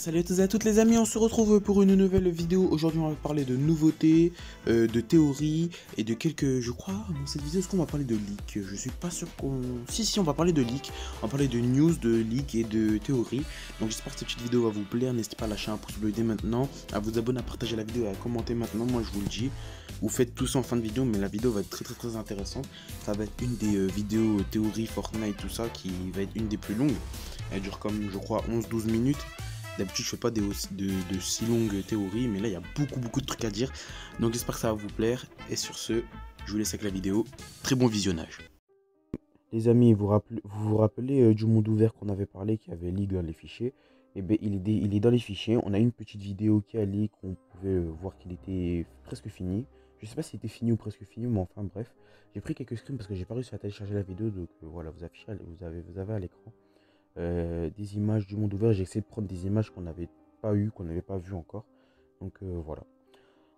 Salut à tous et à toutes les amis, on se retrouve pour une nouvelle vidéo. Aujourd'hui on va parler de nouveautés, de théories et de quelques... Je crois dans cette vidéo est-ce qu'on va parler de leaks. Je suis pas sûr qu'on... Si on va parler de leaks, on va parler de news, de leaks et de théories. Donc j'espère que cette petite vidéo va vous plaire, n'hésitez pas à lâcher un pouce bleu dès maintenant, à vous abonner, à partager la vidéo et à commenter maintenant, moi je vous le dis. Vous faites tout ça en fin de vidéo mais la vidéo va être très intéressante. Ça va être une des vidéos théories, Fortnite, tout ça qui va être une des plus longues. Elle dure comme je crois 11-12 minutes. D'habitude, je fais pas de si longues théories, mais là, il y a beaucoup de trucs à dire. Donc, j'espère que ça va vous plaire. Et sur ce, je vous laisse avec la vidéo. Très bon visionnage. Les amis, vous vous rappelez du monde ouvert qu'on avait parlé, qui avait leak dans les fichiers? Eh bien, il est dans les fichiers. On a une petite vidéo qui a leak. On pouvait voir qu'il était presque fini. Je sais pas s'il était fini ou presque fini, mais enfin, bref. J'ai pris quelques screens parce que j'ai pas réussi à télécharger la vidéo. Donc, voilà, vous avez à l'écran. Des images du monde ouvert. J'ai essayé de prendre des images qu'on n'avait pas eues, qu'on n'avait pas vues encore. Donc voilà.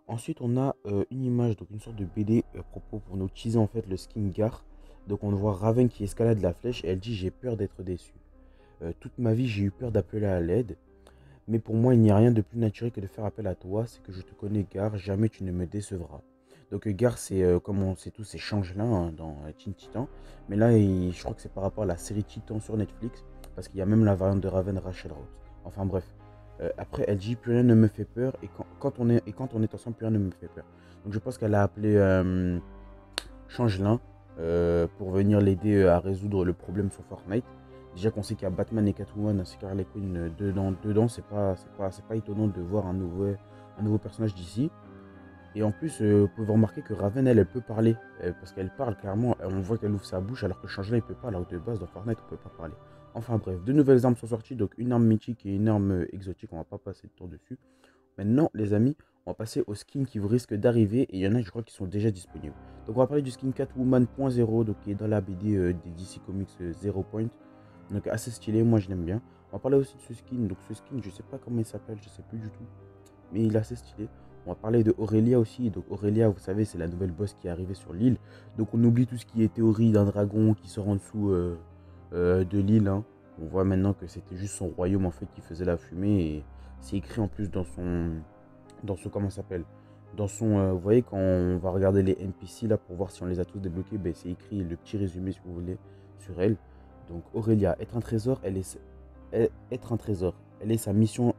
Ensuite, on a une image, donc une sorte de BD à propos pour nous teaser en fait le skin Gar. Donc on voit Raven qui escalade la flèche et elle dit j'ai peur d'être déçu. Toute ma vie j'ai eu peur d'appeler à l'aide. Mais pour moi il n'y a rien de plus naturel que de faire appel à toi. C'est que je te connais Gar, jamais tu ne me décevras. Donc Gar c'est comme on sait tous c'est Changelin hein, dans Teen Titan. Mais là je crois que c'est par rapport à la série Titan sur Netflix. Parce qu'il y a même la variante de Raven Rachel Rose. Enfin bref. Après elle dit plus rien ne me fait peur et quand on est ensemble plus rien ne me fait peur. Donc je pense qu'elle a appelé Changelin pour venir l'aider à résoudre le problème sur Fortnite. Déjà qu'on sait qu'il y a Batman et Catwoman ainsi qu'Harley Quinn dedans c'est pas étonnant de voir un nouveau personnage d'ici. Et en plus, vous pouvez remarquer que Raven, elle peut parler. Parce qu'elle parle clairement, on voit qu'elle ouvre sa bouche alors que Changelin, il peut pas. Alors que de base, dans Fortnite, on peut pas parler. Enfin bref, deux nouvelles armes sont sorties. Donc une arme mythique et une arme exotique. On va pas passer de temps dessus. Maintenant, les amis, on va passer aux skins qui vous risquent d'arriver. Et il y en a, je crois, qui sont déjà disponibles. Donc on va parler du skin Catwoman .0. Donc qui est dans la BD des DC Comics 0 Point. Donc assez stylé, moi je l'aime bien. On va parler aussi de ce skin. Donc ce skin, je sais pas comment il s'appelle, je sais plus du tout. Mais il est assez stylé. On va parler de Aurélia aussi. Donc Aurélia, vous savez, c'est la nouvelle boss qui est arrivée sur l'île. Donc on oublie tout ce qui est théorie d'un dragon qui sort en dessous de l'île. Hein. On voit maintenant que c'était juste son royaume en fait qui faisait la fumée. Et c'est écrit en plus dans son comment ça s'appelle dans son, vous voyez quand on va regarder les NPC là pour voir si on les a tous débloqués, ben, c'est écrit le petit résumé si vous voulez sur elle. Donc Aurélia, être un trésor, être un trésor. Elle est sa mission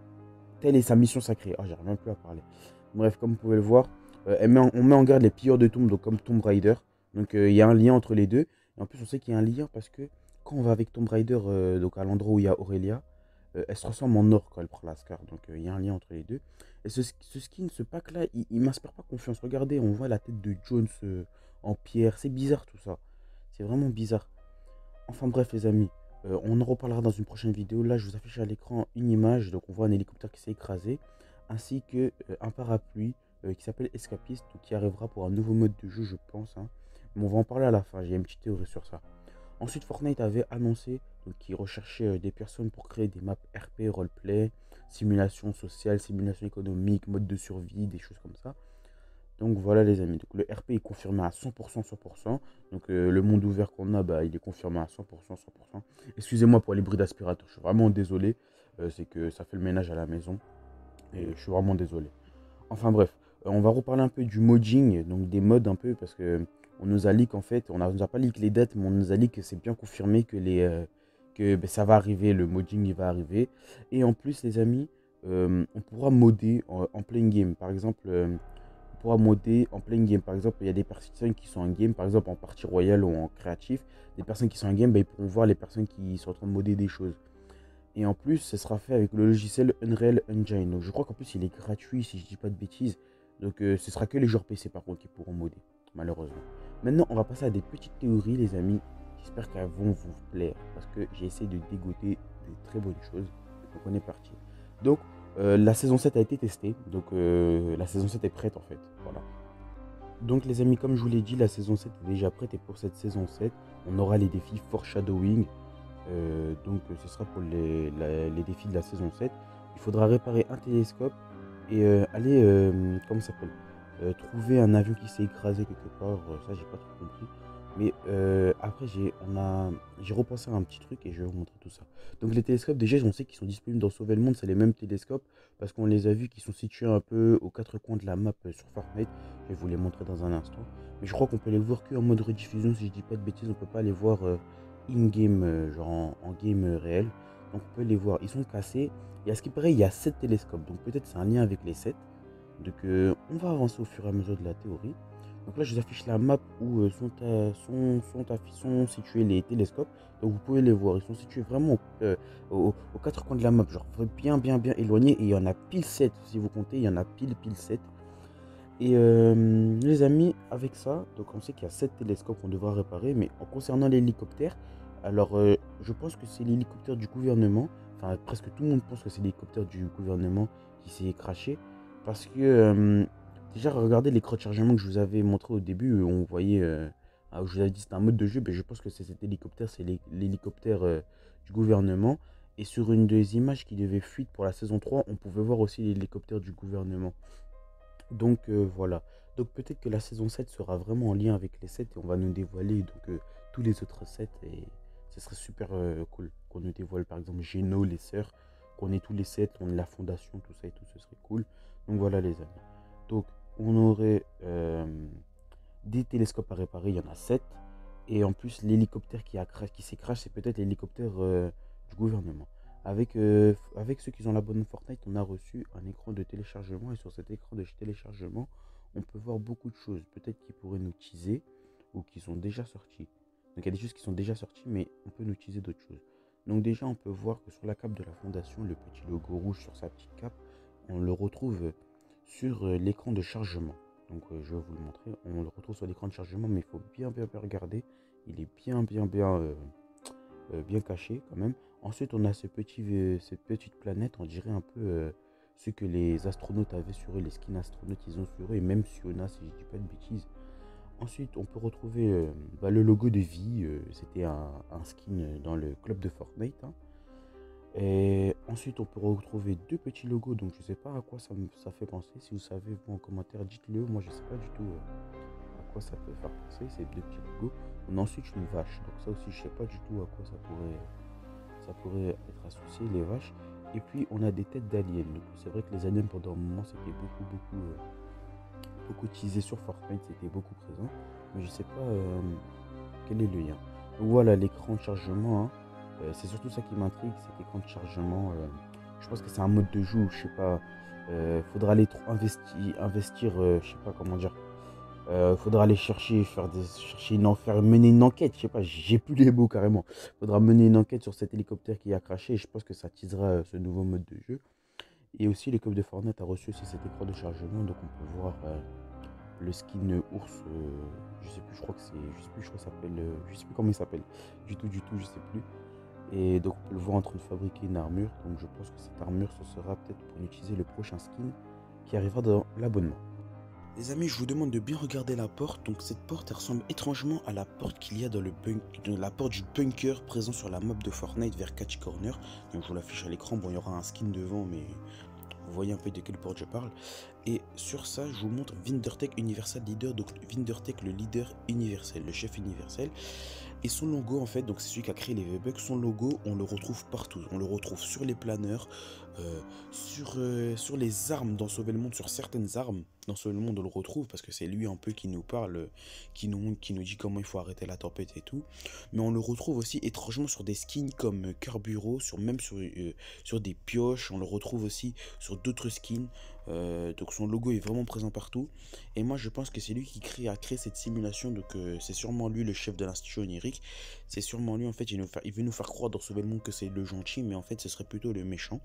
Telle est sa mission sacrée. Ah, j'arrive même plus à parler. Bref, comme vous pouvez le voir, on met en garde les pilleurs de tombes, donc comme Tomb Raider. Donc il y a un lien entre les deux. Et en plus, on sait qu'il y a un lien parce que quand on va avec Tomb Raider, donc à l'endroit où il y a Aurélia, elle se ressemble en or quand elle prend la scar. Donc il y a un lien entre les deux. Et ce skin, ce pack-là, il m'inspire pas confiance. Regardez, on voit la tête de Jones en pierre. C'est bizarre tout ça. C'est vraiment bizarre. Enfin bref les amis, on en reparlera dans une prochaine vidéo. Là je vous affiche à l'écran une image, donc on voit un hélicoptère qui s'est écrasé, ainsi que un parapluie qui s'appelle Escapiste, qui arrivera pour un nouveau mode de jeu je pense. Hein. Mais on va en parler à la fin, j'ai une petite théorie sur ça. Ensuite Fortnite avait annoncé qu'il recherchait des personnes pour créer des maps RP, roleplay, simulation sociale, simulation économique, mode de survie, des choses comme ça. Donc voilà les amis, donc le RP est confirmé à 100%, 100%. Donc le monde ouvert qu'on a, bah, il est confirmé à 100%, 100%. Excusez-moi pour les bruits d'aspirateur, je suis vraiment désolé. C'est que ça fait le ménage à la maison. Et je suis vraiment désolé. Enfin bref, on va reparler un peu du modding, donc des mods un peu, parce que on nous a leak en fait, nous a pas leak les dates, mais on nous a leak que c'est bien confirmé que, ben, ça va arriver, le modding il va arriver. Et en plus les amis, on pourra modder en playing game. Par exemple, on pourra modder en playing game. Par exemple, il y a des personnes qui sont en game, par exemple en partie royale ou en créatif. Des personnes qui sont en game, ben, ils pourront voir les personnes qui sont en train de modder des choses. Et en plus, ce sera fait avec le logiciel Unreal Engine. Donc je crois qu'en plus, il est gratuit si je dis pas de bêtises. Donc ce sera que les joueurs PC par contre qui pourront modder, malheureusement. Maintenant, on va passer à des petites théories, les amis. J'espère qu'elles vont vous plaire parce que j'ai essayé de dégoter de très bonnes choses. Donc on est parti. Donc la saison 7 a été testée. Donc la saison 7 est prête en fait. Voilà. Donc les amis, comme je vous l'ai dit, la saison 7 est déjà prête. Et pour cette saison 7, on aura les défis Foreshadowing. Donc ce sera pour les défis de la saison 7. Il faudra réparer un télescope et aller, comment ça s'appelle, trouver un avion qui s'est écrasé quelque part. Ça, j'ai pas trop compris. Mais après, j'ai repensé à un petit truc et je vais vous montrer tout ça. Donc les télescopes, déjà, on sait qu'ils sont disponibles dans Sauver le Monde, c'est les mêmes télescopes parce qu'on les a vus qui sont situés un peu aux quatre coins de la map sur Fortnite. Je vais vous les montrer dans un instant. Mais je crois qu'on peut les voir qu'en mode rediffusion, si je dis pas de bêtises, on peut pas les voir in-game, genre en game réel. Donc on peut les voir, ils sont cassés. Et à ce qui paraît, il y a 7 télescopes, donc peut-être c'est un lien avec les 7. Donc on va avancer au fur et à mesure de la théorie. Donc là, je vous affiche la map où sont situés les télescopes. Donc vous pouvez les voir. Ils sont situés vraiment aux quatre coins de la map. Genre bien éloignés. Et il y en a pile 7. Si vous comptez, il y en a pile 7. Et les amis, avec ça, donc on sait qu'il y a 7 télescopes qu'on devra réparer. Mais en concernant l'hélicoptère, alors je pense que c'est l'hélicoptère du gouvernement. Enfin, presque tout le monde pense que c'est l'hélicoptère du gouvernement qui s'est crashé. Parce que déjà, regardez l'écran de chargement que je vous avais montré au début. On voyait, je vous avais dit c'était un mode de jeu. Mais je pense que c'est cet hélicoptère, c'est l'hélicoptère du gouvernement. Et sur une des images qui devait fuite pour la saison 3, on pouvait voir aussi l'hélicoptère du gouvernement. Donc voilà. Donc peut-être que la saison 7 sera vraiment en lien avec les 7 et on va nous dévoiler tous les autres 7 et ce serait super cool qu'on nous dévoile par exemple Geno, les sœurs, qu'on ait tous les 7, on ait la fondation, tout ça et tout, ce serait cool. Donc voilà les amis. Donc on aurait des télescopes à réparer, il y en a 7. Et en plus l'hélicoptère qui s'est crash, c'est peut-être l'hélicoptère du gouvernement. Avec ceux qui ont l'abonnement Fortnite, on a reçu un écran de téléchargement et sur cet écran de téléchargement, on peut voir beaucoup de choses. Peut-être qui pourraient nous teaser ou qui sont déjà sortis. Donc il y a des choses qui sont déjà sorties, mais on peut nous teaser d'autres choses. Donc déjà, on peut voir que sur la cape de la fondation, le petit logo rouge sur sa petite cape, on le retrouve sur l'écran de chargement. Donc je vais vous le montrer. On le retrouve sur l'écran de chargement, mais il faut bien regarder. Il est bien caché quand même. Ensuite, on a cette petite planète, on dirait un peu ce que les astronautes avaient sur eux, les skins astronautes ils ont sur eux, et même Siona, si je dis pas de bêtises. Ensuite, on peut retrouver le logo de vie, c'était un skin dans le club de Fortnite. Hein. Et ensuite, on peut retrouver deux petits logos, donc je sais pas à quoi ça fait penser. Si vous savez, vous en commentaire, dites-le. Moi, je sais pas du tout à quoi ça peut faire penser, ces deux petits logos. On a ensuite une vache, donc ça aussi, je sais pas du tout à quoi ça pourrait être associé, les vaches. Et puis, on a des têtes d'aliens. Donc, c'est vrai que les aliens, pendant un moment, c'était beaucoup utilisé sur Fortnite, c'était beaucoup présent. Mais je sais pas quel est le lien. Donc voilà, l'écran de chargement. Hein. C'est surtout ça qui m'intrigue, cet écran de chargement. Je pense que c'est un mode de jeu où, je sais pas, faudra aller investir, je sais pas comment dire. Faudra aller mener une enquête, je sais pas, j'ai plus les mots carrément. Faudra mener une enquête sur cet hélicoptère qui a craché et je pense que ça teasera ce nouveau mode de jeu. Et aussi, le club de Fortnite a reçu aussi cet écran de chargement, donc on peut voir le skin ours, je sais plus, je crois que c'est, je sais plus, je crois que ça s'appelle, je sais plus comment il s'appelle, du tout, je sais plus. Et donc on peut le voir en train de fabriquer une armure, donc je pense que cette armure, ce sera peut-être pour utiliser le prochain skin qui arrivera dans l'abonnement. Les amis, je vous demande de bien regarder la porte. Donc cette porte, elle ressemble étrangement à la porte qu'il y a dans la porte du bunker présent sur la map de Fortnite vers Catch Corner. Donc je vous l'affiche à l'écran. Bon, il y aura un skin devant, mais vous voyez un peu de quelle porte je parle. Et sur ça, je vous montre Vindertech Universal Leader. Donc Vindertech, le leader universel, le chef universel. Et son logo, en fait, donc c'est celui qui a créé les V-Bucks. Son logo, on le retrouve partout. On le retrouve sur les planeurs, sur les armes dans Sauver le Monde, sur certaines armes dans Sauver le Monde, on le retrouve parce que c'est lui un peu qui nous parle, qui nous dit comment il faut arrêter la tempête et tout. Mais on le retrouve aussi étrangement sur des skins comme Carburo, même sur des pioches. On le retrouve aussi sur d'autres skins. Donc son logo est vraiment présent partout. Et moi je pense que c'est lui qui a créé cette simulation. Donc c'est sûrement lui le chef de l'institut onirique. C'est sûrement lui en fait. Il veut nous faire croire dans Sauver le Monde que c'est le gentil, mais en fait ce serait plutôt le méchant.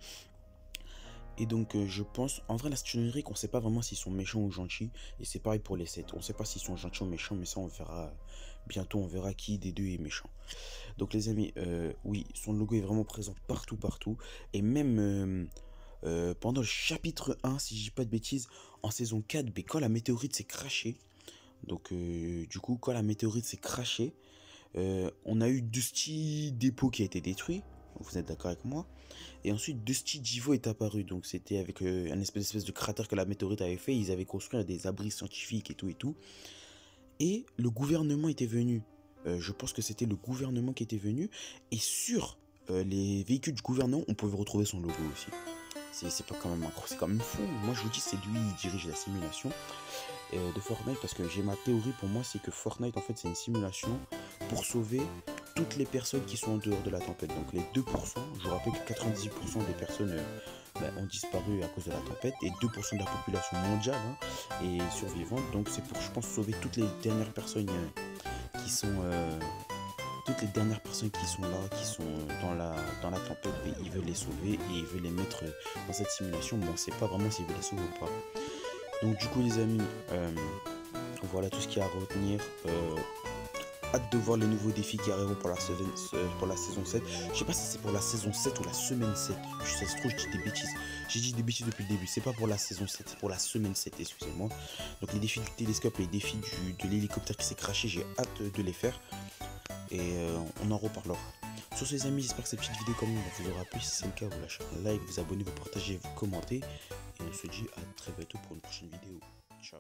Et donc je pense, en vrai l'institut onirique on sait pas vraiment s'ils sont méchants ou gentils. Et c'est pareil pour les 7. On sait pas s'ils sont gentils ou méchants, mais ça on verra bientôt. On verra qui des deux est méchant. Donc les amis, oui, son logo est vraiment présent partout. Et même pendant le chapitre 1, si je dis pas de bêtises, en saison 4, mais quand la météorite s'est crashée, donc du coup, quand la météorite s'est crashée, on a eu Dusty Depot qui a été détruit, vous êtes d'accord avec moi, et ensuite Dusty Divo est apparu, donc c'était avec un espèce de cratère que la météorite avait fait, ils avaient construit des abris scientifiques et tout, et le gouvernement était venu. je pense que c'était le gouvernement qui était venu. Et sur les véhicules du gouvernement, on pouvait retrouver son logo aussi. C'est pas quand même c'est quand même fou. Moi je vous dis, c'est lui qui dirige la simulation de Fortnite, parce que j'ai ma théorie. Pour moi, c'est que Fortnite en fait c'est une simulation pour sauver toutes les personnes qui sont en dehors de la tempête. Donc les 2%, je vous rappelle que 98% des personnes ont disparu à cause de la tempête, et 2% de la population mondiale est survivante. Donc c'est pour, je pense, sauver toutes les dernières personnes qui sont toutes les dernières personnes qui sont là, qui sont dans la tempête. Et ils veulent les sauver et ils veulent les mettre dans cette simulation. Bon, on sait pas vraiment s'ils veulent les sauver ou pas. Donc du coup les amis, voilà tout ce qu'il y a à retenir. Hâte de voir les nouveaux défis qui arriveront pour la saison 7. Je sais pas si c'est pour la saison 7 ou la semaine 7. Ça se trouve, je dis des bêtises. J'ai dit des bêtises depuis le début. C'est pas pour la saison 7, c'est pour la semaine 7, excusez-moi. Donc les défis du télescope et les défis de l'hélicoptère qui s'est craché, j'ai hâte de les faire. Et on en reparlera. Sur ce les amis, j'espère que cette petite vidéo comme vous aura plu. Si c'est le cas, vous lâchez un like, vous abonnez, vous partagez, vous commentez. Et on se dit à très bientôt pour une prochaine vidéo. Ciao.